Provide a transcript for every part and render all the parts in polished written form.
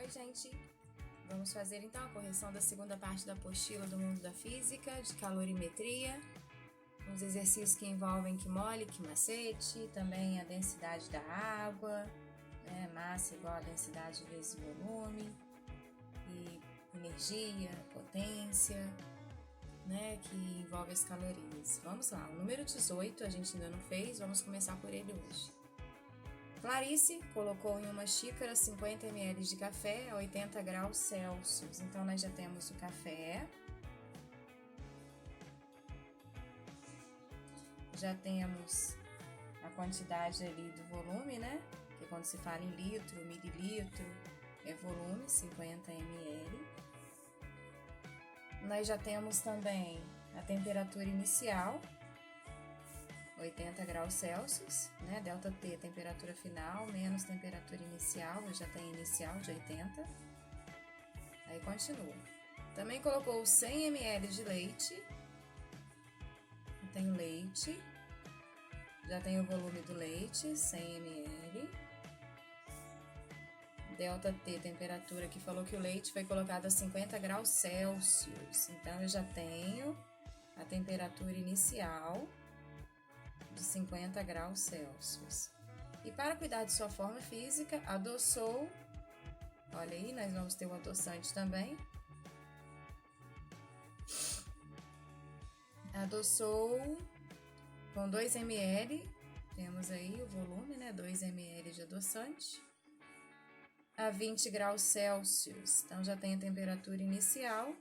Oi, gente! Vamos fazer então a correção da segunda parte da apostila do mundo da física, de calorimetria, os exercícios que envolvem que mole, que macete, também a densidade da água, né? Massa igual a densidade vezes volume, e energia, potência, né? Que envolve as calorias. Vamos lá, o número 18 a gente ainda não fez, vamos começar por ele hoje. Clarice colocou em uma xícara 50 ml de café a 80 graus Celsius. Então, nós já temos o café, já temos a quantidade ali do volume, né? Que quando se fala em litro, mililitro, é volume, 50 ml. Nós já temos também a temperatura inicial, 80 graus Celsius, né? Delta T, temperatura final, menos temperatura inicial, eu já tenho inicial de 80. Aí continua. Também colocou 100 ml de leite. Eu tenho leite. Já tenho o volume do leite, 100 ml. Delta T, temperatura, que falou que o leite foi colocado a 50 graus Celsius. Então, eu já tenho a temperatura inicial de 50 graus Celsius. E para cuidar de sua forma física, adoçou, olha aí, nós vamos ter o adoçante também. Adoçou com 2 ml, temos aí o volume, né, 2 ml de adoçante, a 20 graus Celsius. Então, já tem a temperatura inicial,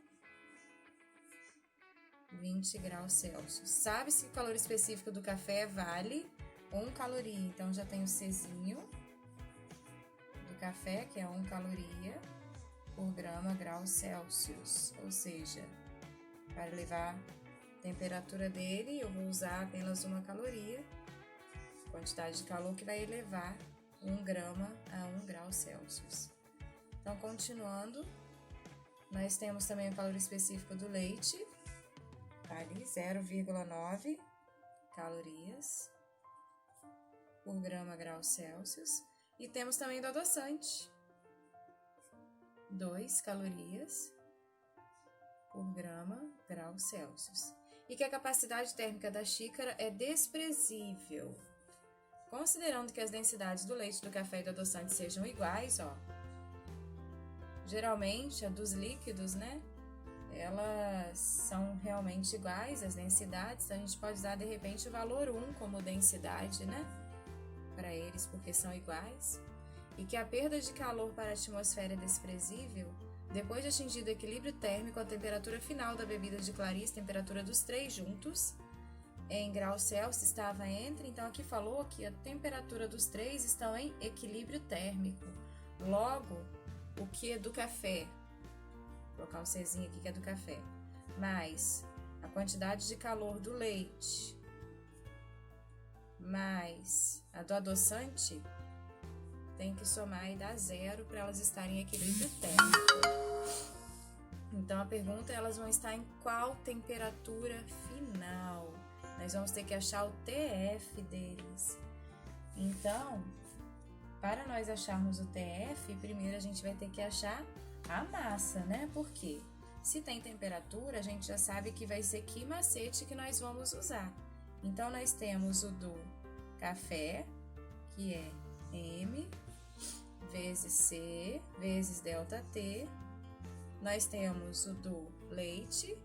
20 graus Celsius. Sabe-se que o calor específico do café vale 1 caloria. Então, já tem o Czinho do café, que é 1 caloria por grama graus Celsius. Ou seja, para elevar a temperatura dele, eu vou usar apenas 1 caloria. Quantidade de calor que vai elevar 1 grama a 1 grau Celsius. Então, continuando, nós temos também o calor específico do leite, ali 0,9 calorias por grama grau Celsius. E temos também do adoçante, 2 calorias por grama grau Celsius. E que a capacidade térmica da xícara é desprezível. Considerando que as densidades do leite, do café e do adoçante sejam iguais, ó, geralmente a dos líquidos, né? Elas são realmente iguais, as densidades, então a gente pode usar de repente o valor 1 como densidade, né? Para eles, porque são iguais. E que a perda de calor para a atmosfera é desprezível. Depois de atingido o equilíbrio térmico, a temperatura final da bebida de Clarice, temperatura dos 3 juntos, em graus Celsius estava entre, então aqui falou que a temperatura dos 3 estão em equilíbrio térmico. Logo, o que é do café? Vou colocar o Czinho aqui que é do café, mais a quantidade de calor do leite, mais a do adoçante, tem que somar e dar 0 para elas estarem em equilíbrio térmico. Então a pergunta é, elas vão estar em qual temperatura final? Nós vamos ter que achar o TF deles. Então, para nós acharmos o TF, primeiro a gente vai ter que achar a massa, né? Porque se tem temperatura, a gente já sabe que vai ser que macete que nós vamos usar. Então, nós temos o do café, que é M vezes C vezes delta T. Nós temos o do leite,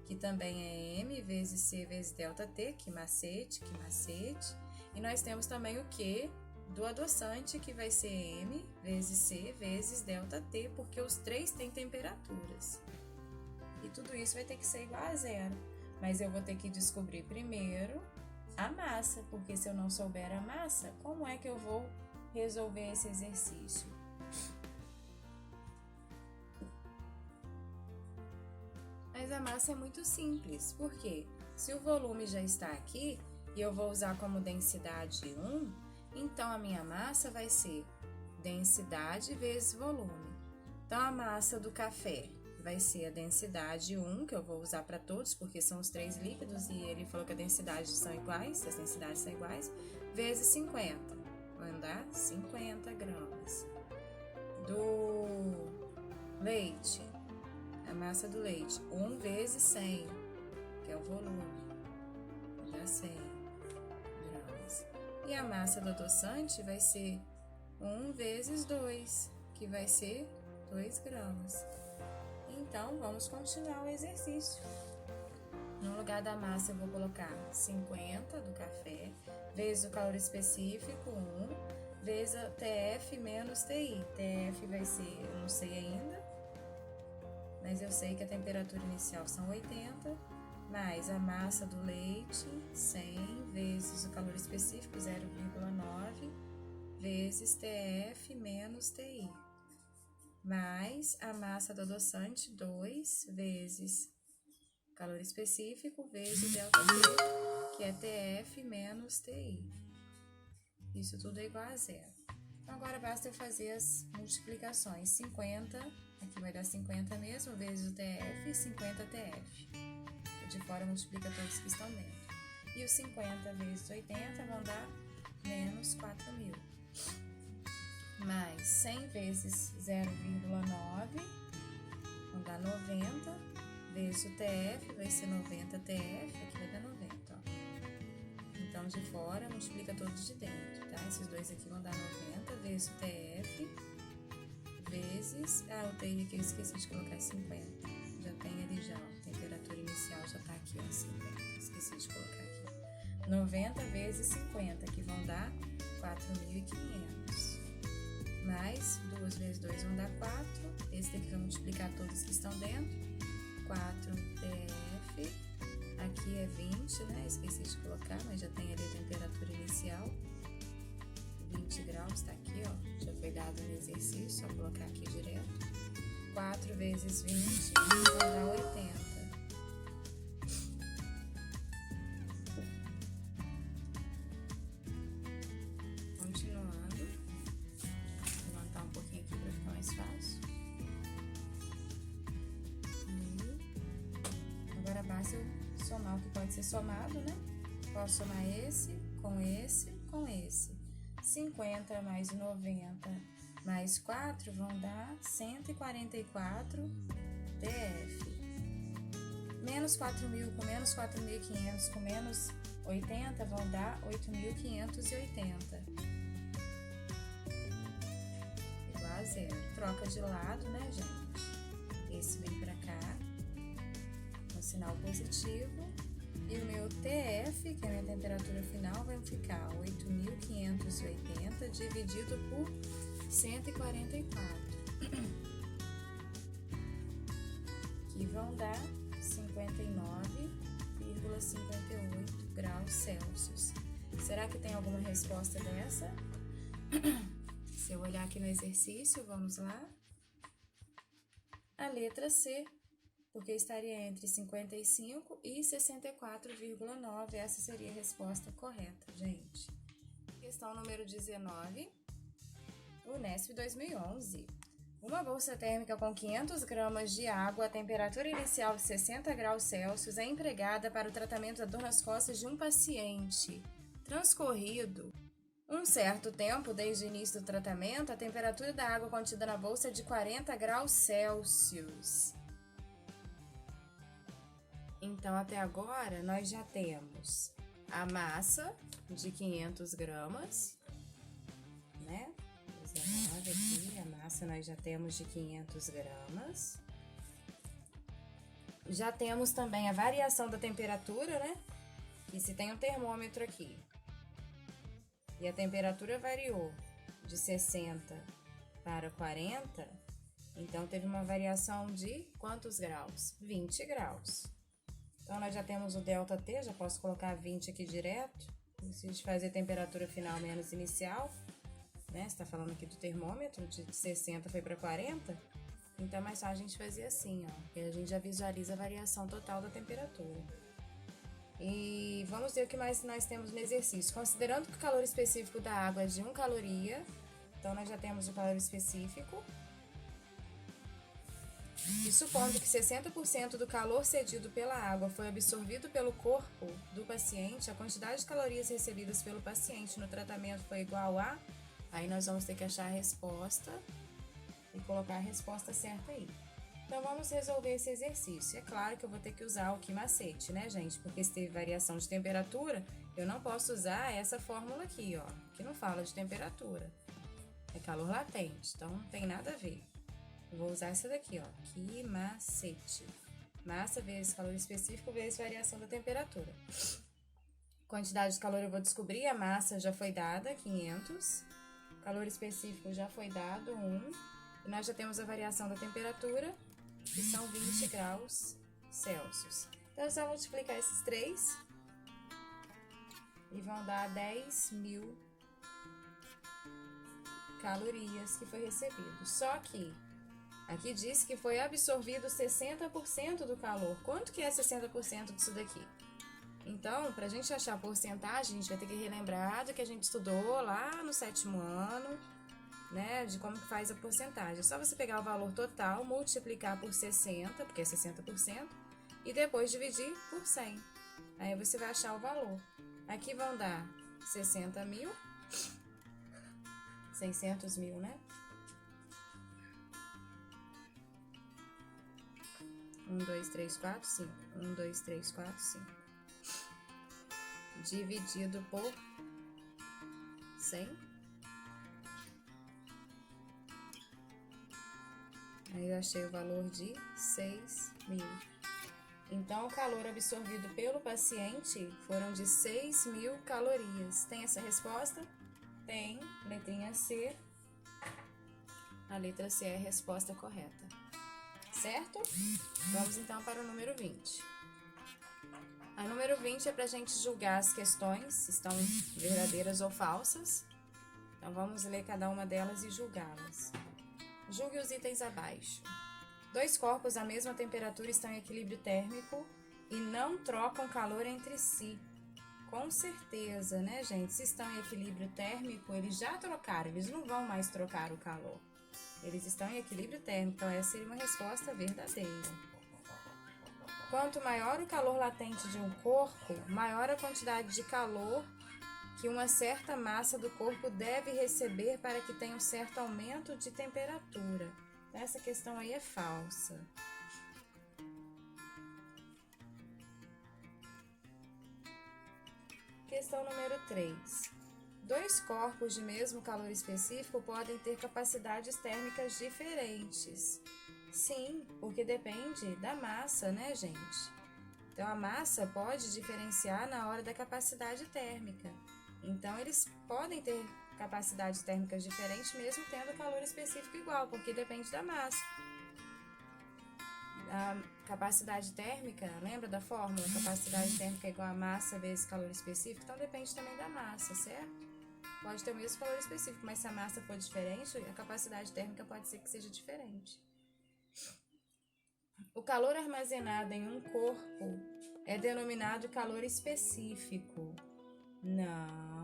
que também é M vezes C vezes delta T, que macete, que macete. E nós temos também o Q do adoçante, que vai ser M vezes C vezes delta T, porque os 3 têm temperaturas. E tudo isso vai ter que ser igual a 0. Mas eu vou ter que descobrir primeiro a massa, porque se eu não souber a massa, como é que eu vou resolver esse exercício? Mas a massa é muito simples, porque se o volume já está aqui e eu vou usar como densidade 1, então a minha massa vai ser densidade vezes volume. Então a massa do café vai ser a densidade 1, que eu vou usar para todos, porque são os 3 líquidos, e ele falou que as densidades são iguais, as densidades são iguais, vezes 50. Vai dar 50 gramas. Do Leite, a massa do leite, 1 vezes 100, que é o volume, já 100 gramas. E a massa do adoçante vai ser 1 vezes 2, que vai ser 2 gramas. Então, vamos continuar o exercício. No lugar da massa, eu vou colocar 50 do café, vezes o calor específico, 1, vezes a TF menos TI. TF vai ser, eu não sei ainda, mas eu sei que a temperatura inicial são 80, mais a massa do leite, 100, vezes o calor específico, 0,9, vezes TF menos TI. Mais a massa do adoçante, 2, vezes calor específico, vezes o ΔT, que é TF menos TI. Isso tudo é igual a 0. Então, agora basta eu fazer as multiplicações. 50, aqui vai dar 50 mesmo, vezes o TF, 50 TF. O de fora multiplica todos que estão dentro. E os 50 vezes 80 vão dar menos 4.000. Mais 100 vezes 0,9 vão dar 90, vezes o TF vai ser 90 TF, aqui vai dar 90, ó. Então, de fora, multiplica todos de dentro, tá? Esses dois aqui vão dar 90, vezes o TF, vezes... o TI que eu esqueci de colocar é 50. Já tem ali já, ó, temperatura inicial já tá aqui, ó, 50. Esqueci de colocar aqui. 90 vezes 50, que vão dar 4.500. Mais 2 vezes 2 vão dar 4. Esse daqui vai multiplicar todos que estão dentro. 4 TF. Aqui é 20, né? Esqueci de colocar, mas já tem ali a temperatura inicial. 20 graus, tá aqui, ó. Já foi dado no exercício, só colocar aqui direto. 4 vezes 20 vai dar 80. Agora basta eu somar o que pode ser somado, né? Posso somar esse, com esse, com esse. 50 mais 90 mais 4 vão dar 144 TF. Menos 4.000 com menos 4.500 com menos 80 vão dar 8.580. Igual a 0. Troca de lado, né, gente? Esse vem pra cá. Sinal positivo, e o meu TF, que é a minha temperatura final, vai ficar 8.580 dividido por 144, que vão dar 59,58 graus Celsius. Será que tem alguma resposta dessa? Se eu olhar aqui no exercício, vamos lá. A letra C, porque estaria entre 55 e 64,9. Essa seria a resposta correta, gente. Questão número 19. Unesp 2011. Uma bolsa térmica com 500 gramas de água a temperatura inicial de 60 graus Celsius é empregada para o tratamento da dor nas costas de um paciente. Transcorrido um certo tempo desde o início do tratamento, a temperatura da água contida na bolsa é de 40 graus Celsius. Então, até agora, nós já temos a massa de 500 gramas, né? 19 aqui, a massa nós já temos de 500 gramas. Já temos também a variação da temperatura, né? E se tem um termômetro aqui, e a temperatura variou de 60 para 40, então teve uma variação de quantos graus? 20 graus. Então, nós já temos o ΔT, já posso colocar 20 aqui direto. Não preciso fazer temperatura final menos inicial, né? Você está falando aqui do termômetro, de 60 foi para 40. Então, é mais fácil a gente fazer assim, ó. Porque a gente já visualiza a variação total da temperatura. E vamos ver o que mais nós temos no exercício. Considerando que o calor específico da água é de 1 caloria, então nós já temos o calor específico. E supondo que 60% do calor cedido pela água foi absorvido pelo corpo do paciente, a quantidade de calorias recebidas pelo paciente no tratamento foi igual a... Aí nós vamos ter que achar a resposta e colocar a resposta certa aí. Então, vamos resolver esse exercício. É claro que eu vou ter que usar o que macete, né, gente? Porque se teve variação de temperatura, eu não posso usar essa fórmula aqui, ó, que não fala de temperatura. É calor latente, então não tem nada a ver. Eu vou usar essa daqui, ó, que macete. Massa vezes calor específico vezes variação da temperatura. Quantidade de calor eu vou descobrir, a massa já foi dada, 500. Calor específico já foi dado, 1. E nós já temos a variação da temperatura, que são 20 graus Celsius. Então, é só multiplicar esses 3 e vão dar 10.000 calorias que foi recebido. Só que aqui diz que foi absorvido 60% do calor. Quanto que é 60% disso daqui? Então, para a gente achar a porcentagem, a gente vai ter que relembrar do que a gente estudou lá no 7º ano, né, de como que faz a porcentagem. É só você pegar o valor total, multiplicar por 60, porque é 60%, e depois dividir por 100. Aí você vai achar o valor. Aqui vão dar 60.000, 600.000, né? 1, 2, 3, 4, 5. 1, 2, 3, 4, 5. Dividido por 100. Aí eu achei o valor de 6.000. Então, o calor absorvido pelo paciente foram de 6.000 calorias. Tem essa resposta? Tem. Letrinha C. A letra C é a resposta correta. Certo? Vamos então para o número 20. A número 20 é para a gente julgar as questões, se estão verdadeiras ou falsas. Então, vamos ler cada uma delas e julgá-las. Julgue os itens abaixo. 2 corpos à mesma temperatura estão em equilíbrio térmico e não trocam calor entre si. Com certeza, né, gente? Se estão em equilíbrio térmico, eles já trocaram, eles não vão mais trocar o calor. Eles estão em equilíbrio térmico, então essa seria uma resposta verdadeira. Quanto maior o calor latente de um corpo, maior a quantidade de calor que uma certa massa do corpo deve receber para que tenha um certo aumento de temperatura. Essa questão aí é falsa. Questão número 3. 2 corpos de mesmo calor específico podem ter capacidades térmicas diferentes. Sim, porque depende da massa, né, gente? Então, a massa pode diferenciar na hora da capacidade térmica. Então, eles podem ter capacidades térmicas diferentes, mesmo tendo calor específico igual, porque depende da massa. A capacidade térmica, lembra da fórmula? Capacidade térmica é igual a massa vezes calor específico, então depende também da massa, certo? Pode ter o mesmo calor específico, mas se a massa for diferente, a capacidade térmica pode ser que seja diferente. O calor armazenado em um corpo é denominado calor específico. Não.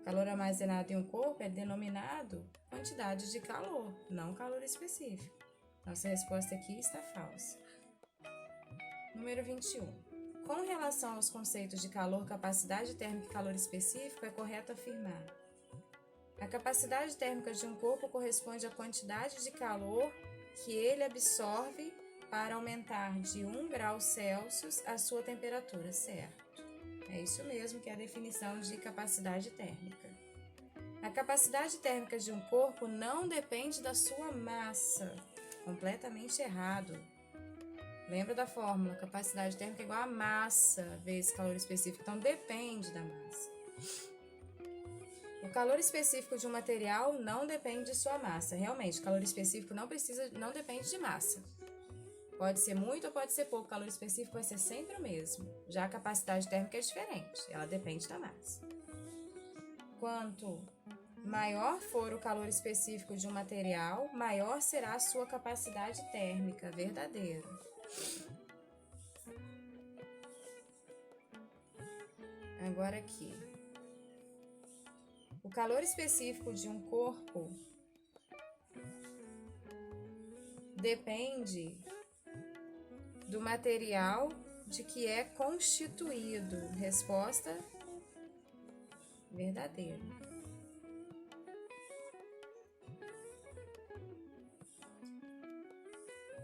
Calor armazenado em um corpo é denominado quantidade de calor, não calor específico. Nossa resposta aqui está falsa. Número 21. Com relação aos conceitos de calor, capacidade térmica e calor específico, é correto afirmar: a capacidade térmica de um corpo corresponde à quantidade de calor que ele absorve para aumentar de 1 grau Celsius a sua temperatura, certo? É isso mesmo que é a definição de capacidade térmica. A capacidade térmica de um corpo não depende da sua massa. Completamente errado. Lembra da fórmula? Capacidade térmica é igual a massa vezes calor específico. Então, depende da massa. O calor específico de um material não depende de sua massa. Realmente, calor específico não depende de massa. Pode ser muito ou pode ser pouco. O calor específico vai ser sempre o mesmo. Já a capacidade térmica é diferente. Ela depende da massa. Quanto maior for o calor específico de um material, maior será a sua capacidade térmica. Verdadeiro. Agora aqui. O calor específico de um corpo depende do material de que é constituído. Resposta verdadeira.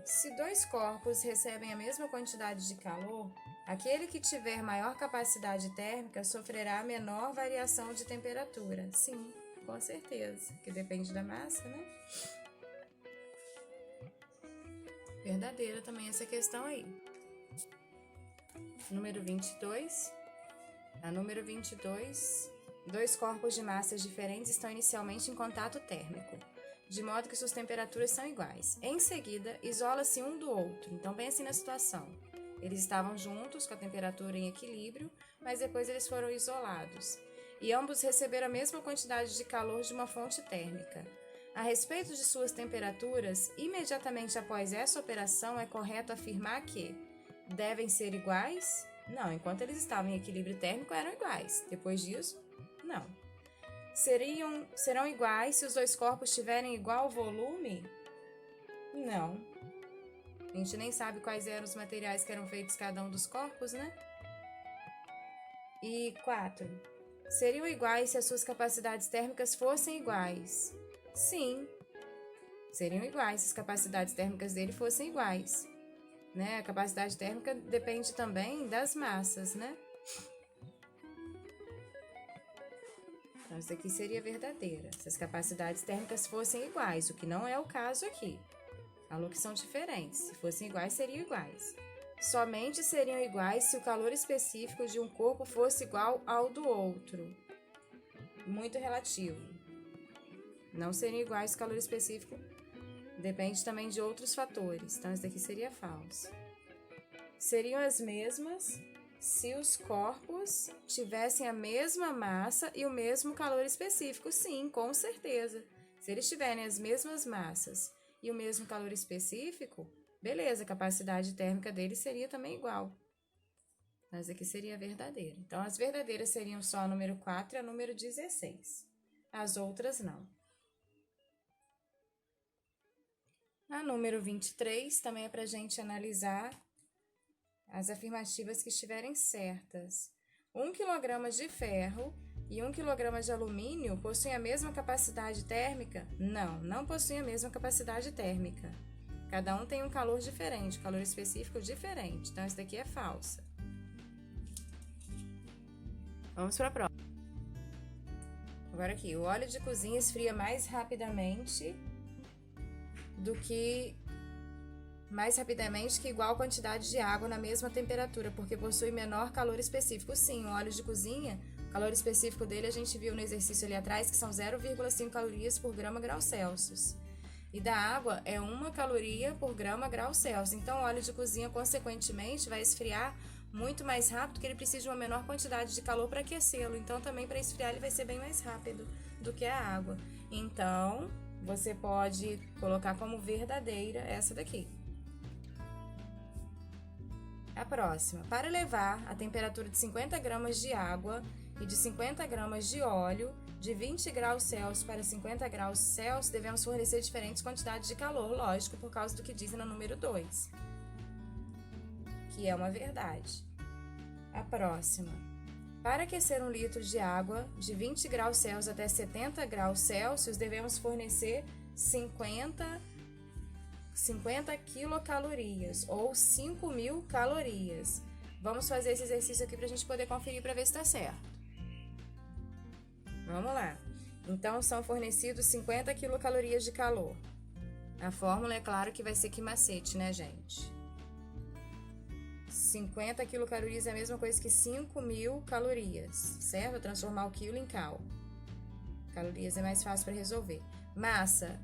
Se dois corpos recebem a mesma quantidade de calor, aquele que tiver maior capacidade térmica sofrerá menor variação de temperatura. Sim, com certeza, que depende da massa, né? Verdadeira também essa questão aí. Número 22. A número 22, dois corpos de massas diferentes estão inicialmente em contato térmico, de modo que suas temperaturas são iguais. Em seguida, isola-se um do outro. Então, pense na situação. Eles estavam juntos, com a temperatura em equilíbrio, mas depois eles foram isolados. E ambos receberam a mesma quantidade de calor de uma fonte térmica. A respeito de suas temperaturas, imediatamente após essa operação, é correto afirmar que devem ser iguais? Não, enquanto eles estavam em equilíbrio térmico, eram iguais. Depois disso, não. Serão iguais se os dois corpos tiverem igual volume? Não. A gente nem sabe quais eram os materiais que eram feitos cada um dos corpos, né? E 4. Seriam iguais se as suas capacidades térmicas fossem iguais? Sim. Seriam iguais se as capacidades térmicas dele fossem iguais. Né? A capacidade térmica depende também das massas, né? Então, isso aqui seria verdadeira. Se as capacidades térmicas fossem iguais, o que não é o caso aqui. Falou que são diferentes. Se fossem iguais, seriam iguais. Somente seriam iguais se o calor específico de um corpo fosse igual ao do outro. Muito relativo. Não seriam iguais se o calor específico depende também de outros fatores. Então, isso daqui seria falso. Seriam as mesmas se os corpos tivessem a mesma massa e o mesmo calor específico. Sim, com certeza. Se eles tiverem as mesmas massas e o mesmo calor específico, beleza, a capacidade térmica deles seria também igual. Mas aqui seria verdadeira. Então, as verdadeiras seriam só a número 4 e a número 16. As outras não. A número 23 também é para a gente analisar as afirmativas que estiverem certas. 1 kg de ferro e 1 kg de alumínio possuem a mesma capacidade térmica? Não, não possuem a mesma capacidade térmica. Cada um tem um calor diferente, calor específico diferente. Então, isso daqui é falsa. Vamos para a próxima. Agora aqui, o óleo de cozinha esfria mais rapidamente que igual quantidade de água na mesma temperatura, porque possui menor calor específico. Sim, o óleo de cozinha, o calor específico dele a gente viu no exercício ali atrás, que são 0,5 calorias por grama grau Celsius. E da água é 1 caloria por grama grau Celsius. Então, o óleo de cozinha, consequentemente, vai esfriar muito mais rápido, porque ele precisa de uma menor quantidade de calor para aquecê-lo. Então, também para esfriar ele vai ser bem mais rápido do que a água. Então, você pode colocar como verdadeira essa daqui. A próxima. Para levar a temperatura de 50 gramas de água e de 50 gramas de óleo de 20 graus Celsius para 50 graus Celsius, devemos fornecer diferentes quantidades de calor, lógico, por causa do que diz no número 2, que é uma verdade. A próxima. Para aquecer 1 litro de água de 20 graus Celsius até 70 graus Celsius, devemos fornecer 50 quilocalorias ou 5.000 calorias. Vamos fazer esse exercício aqui para a gente poder conferir para ver se está certo. Vamos lá. Então, são fornecidos 50 quilocalorias de calor. A fórmula é claro que vai ser que macete, né, gente? 50 quilocalorias é a mesma coisa que 5.000 calorias, certo? Transformar o quilo em cal. Calorias é mais fácil para resolver. Massa,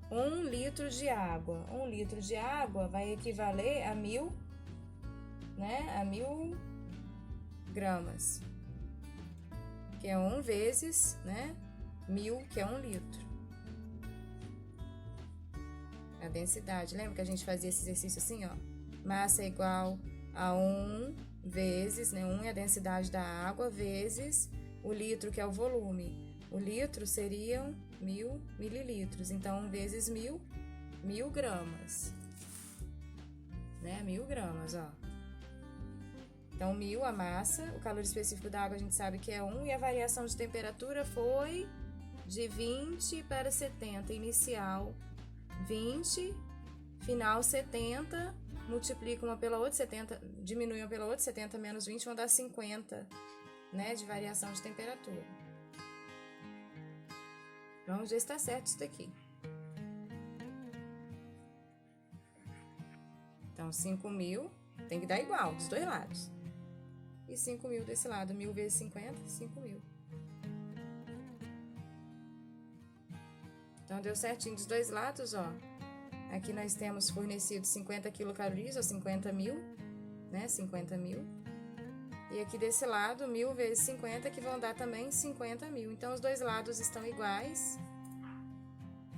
1 litro de água. 1 litro de água vai equivaler a 1.000, né? A 1.000 gramas. Que é 1 vezes, né? 1.000, que é 1 litro. A densidade, lembra que a gente fazia esse exercício assim, ó? Massa é igual a 1 vezes, né? 1 é a densidade da água, vezes o litro, que é o volume. O litro seriam 1.000 mililitros. Então, 1 vezes 1.000, 1.000 gramas. Né? 1.000 gramas, ó. Então, 1.000 a massa, o calor específico da água a gente sabe que é 1, e a variação de temperatura foi de 20 para 70. Inicial, 20 Final 70, multiplica uma pela outra, 70, diminui uma pela outra, 70 menos 20 vão dar 50, né, de variação de temperatura. Vamos ver se está certo isso daqui. Então, 5.000 tem que dar igual dos dois lados. E 5.000 desse lado, 1.000 vezes 50, 5.000. Então, deu certinho dos dois lados, ó. Aqui nós temos fornecido 50 quilocalorias, ou 50.000, né? 50.000. E aqui desse lado, 1.000 vezes 50, que vão dar também 50.000. Então, os dois lados estão iguais.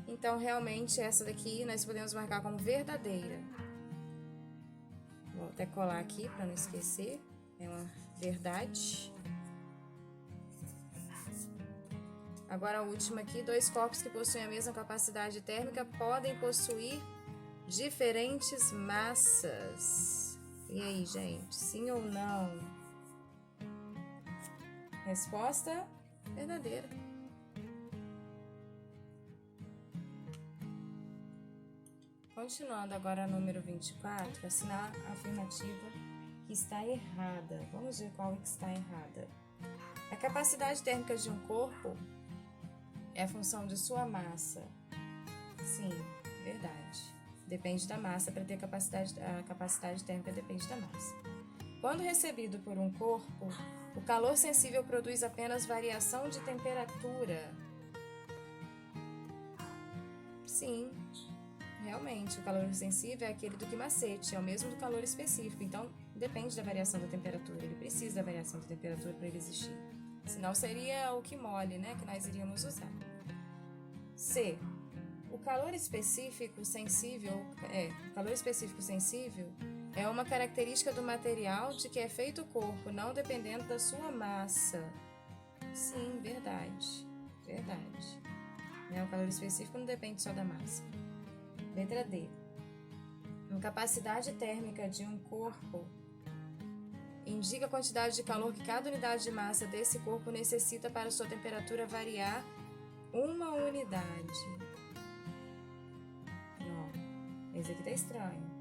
Então, realmente, essa daqui nós podemos marcar como verdadeira. Vou até colar aqui para não esquecer. É uma verdade. Agora a última aqui, 2 corpos que possuem a mesma capacidade térmica podem possuir diferentes massas. E aí, gente, sim ou não? Resposta verdadeira. Continuando agora número 24, assinar a afirmativa que está errada. Vamos ver qual que está errada. A capacidade térmica de um corpo é a função de sua massa. Sim, verdade. Depende da massa para ter a capacidade térmica depende da massa. Quando recebido por um corpo, o calor sensível produz apenas variação de temperatura. Sim, realmente, o calor sensível é aquele do quimacete, é o mesmo do calor específico, então depende da variação da temperatura, ele precisa da variação da temperatura para ele existir. Senão seria o quimole, né, que nós iríamos usar. C. O calor específico sensível é uma característica do material de que é feito o corpo, não dependendo da sua massa. Sim, verdade. Verdade. O calor específico não depende só da massa. Letra D. A capacidade térmica de um corpo indica a quantidade de calor que cada unidade de massa desse corpo necessita para sua temperatura variar uma unidade. Não, esse aqui tá estranho,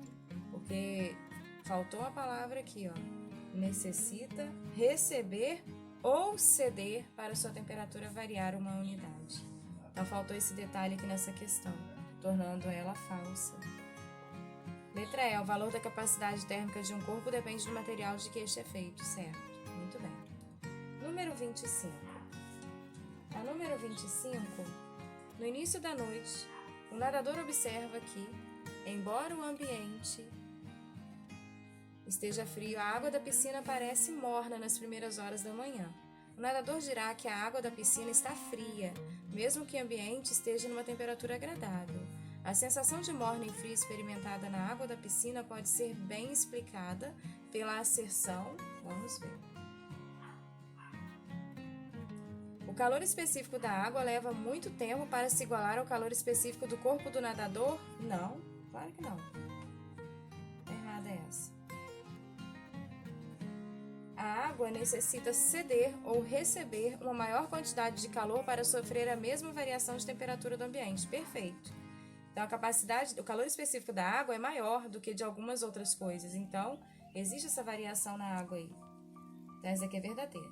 porque faltou a palavra aqui, ó. Necessita receber ou ceder para sua temperatura variar uma unidade. Então faltou esse detalhe aqui nessa questão, tornando ela falsa. Letra E. O valor da capacidade térmica de um corpo depende do material de que este é feito, certo? Muito bem. Número 25. A número 25, no início da noite, o nadador observa que, embora o ambiente esteja frio, a água da piscina parece morna nas primeiras horas da manhã. O nadador dirá que a água da piscina está fria, mesmo que o ambiente esteja numa temperatura agradável. A sensação de morno e frio experimentada na água da piscina pode ser bem explicada pela asserção. Vamos ver. O calor específico da água leva muito tempo para se igualar ao calor específico do corpo do nadador? Não, claro que não. Errada é essa. A água necessita ceder ou receber uma maior quantidade de calor para sofrer a mesma variação de temperatura do ambiente. Perfeito. Então, o calor específico da água é maior do que de algumas outras coisas. Então, existe essa variação na água aí. Então, essa aqui é verdadeira.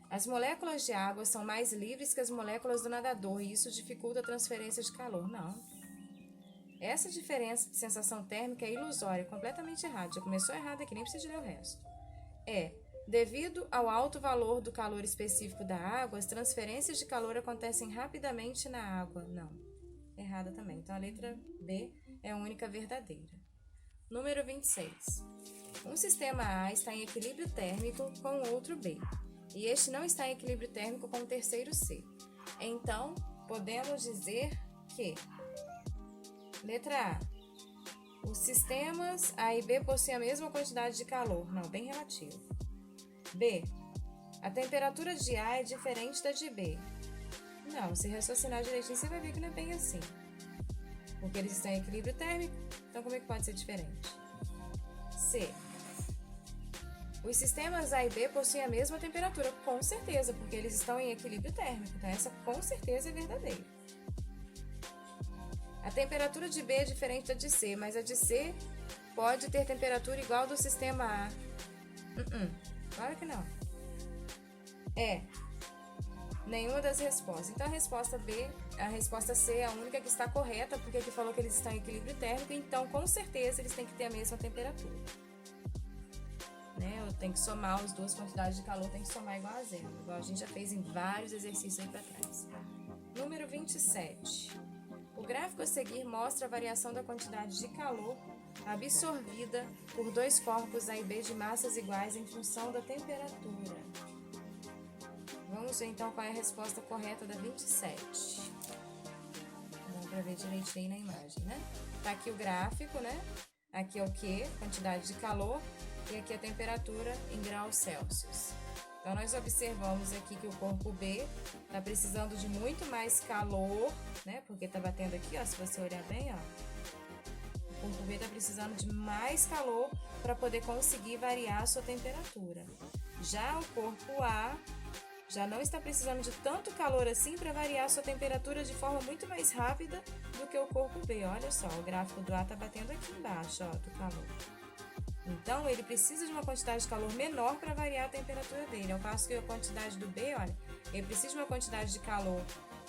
As moléculas de água são mais livres que as moléculas do nadador e isso dificulta a transferência de calor. Não. Essa diferença de sensação térmica é ilusória, completamente errada. Já começou errado aqui, nem precisa ler o resto. Devido ao alto valor do calor específico da água, as transferências de calor acontecem rapidamente na água. Não. Errada também. Então, a letra B é a única verdadeira. Número 26. Um sistema A está em equilíbrio térmico com o outro B, e este não está em equilíbrio térmico com o terceiro C. Então, podemos dizer que letra A. Os sistemas A e B possuem a mesma quantidade de calor. Não, bem relativo. B. A temperatura de A é diferente da de B. Não, se raciocinar direitinho, você vai ver que não é bem assim. Porque eles estão em equilíbrio térmico, então como é que pode ser diferente? C. Os sistemas A e B possuem a mesma temperatura, com certeza, porque eles estão em equilíbrio térmico. Então essa com certeza é verdadeira. A temperatura de B é diferente da de C, mas a de C pode ter temperatura igual do sistema A. Claro que não. Nenhuma das respostas. Então, a resposta B, a resposta C é a única que está correta, porque aqui falou que eles estão em equilíbrio térmico, então, com certeza, eles têm que ter a mesma temperatura. Né? Eu tenho que somar as duas quantidades de calor, tem que somar igual a zero, igual a gente já fez em vários exercícios aí para trás. Número 27. O gráfico a seguir mostra a variação da quantidade de calor absorvida por dois corpos A e B de massas iguais em função da temperatura. Vamos ver então qual é a resposta correta da 27. Dá para ver direitinho na imagem, né? Tá aqui o gráfico, né? Aqui é o Q, quantidade de calor, e aqui a temperatura em graus Celsius. Então, nós observamos aqui que o corpo B está precisando de muito mais calor, né? Porque está batendo aqui, ó, se você olhar bem, ó. O corpo B está precisando de mais calor para poder conseguir variar a sua temperatura. Já o corpo A já não está precisando de tanto calor assim para variar a sua temperatura de forma muito mais rápida do que o corpo B. Olha só, o gráfico do A está batendo aqui embaixo, ó, do calor. Então, ele precisa de uma quantidade de calor menor para variar a temperatura dele. Ao passo que a quantidade do B, olha, ele precisa de uma quantidade de calor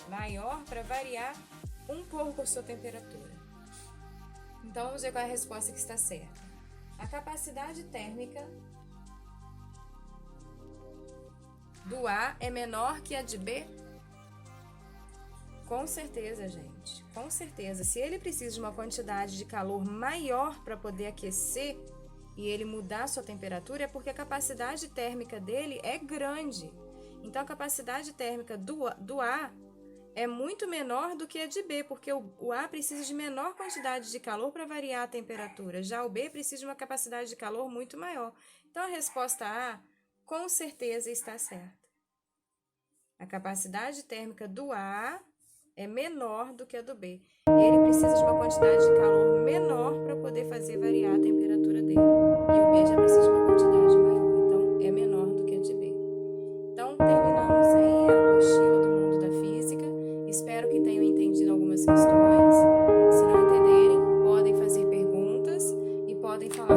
maior para variar um pouco a sua temperatura. Então, vamos ver qual é a resposta que está certa. A capacidade térmica do A é menor que a de B? Com certeza, gente. Com certeza. Se ele precisa de uma quantidade de calor maior para poder aquecer e ele mudar a sua temperatura, é porque a capacidade térmica dele é grande. Então, a capacidade térmica do A é muito menor do que a de B, porque o A precisa de menor quantidade de calor para variar a temperatura. Já o B precisa de uma capacidade de calor muito maior. Então, a resposta A, com certeza, está certa. A capacidade térmica do A é menor do que a do B. Ele precisa de uma quantidade de calor menor para poder fazer variar a temperatura dele. E o B já precisa de uma quantidade maior, então é menor do que a de B. Então, terminamos aí a apostila do mundo da física. Espero que tenham entendido algumas questões. Se não entenderem, podem fazer perguntas e podem falar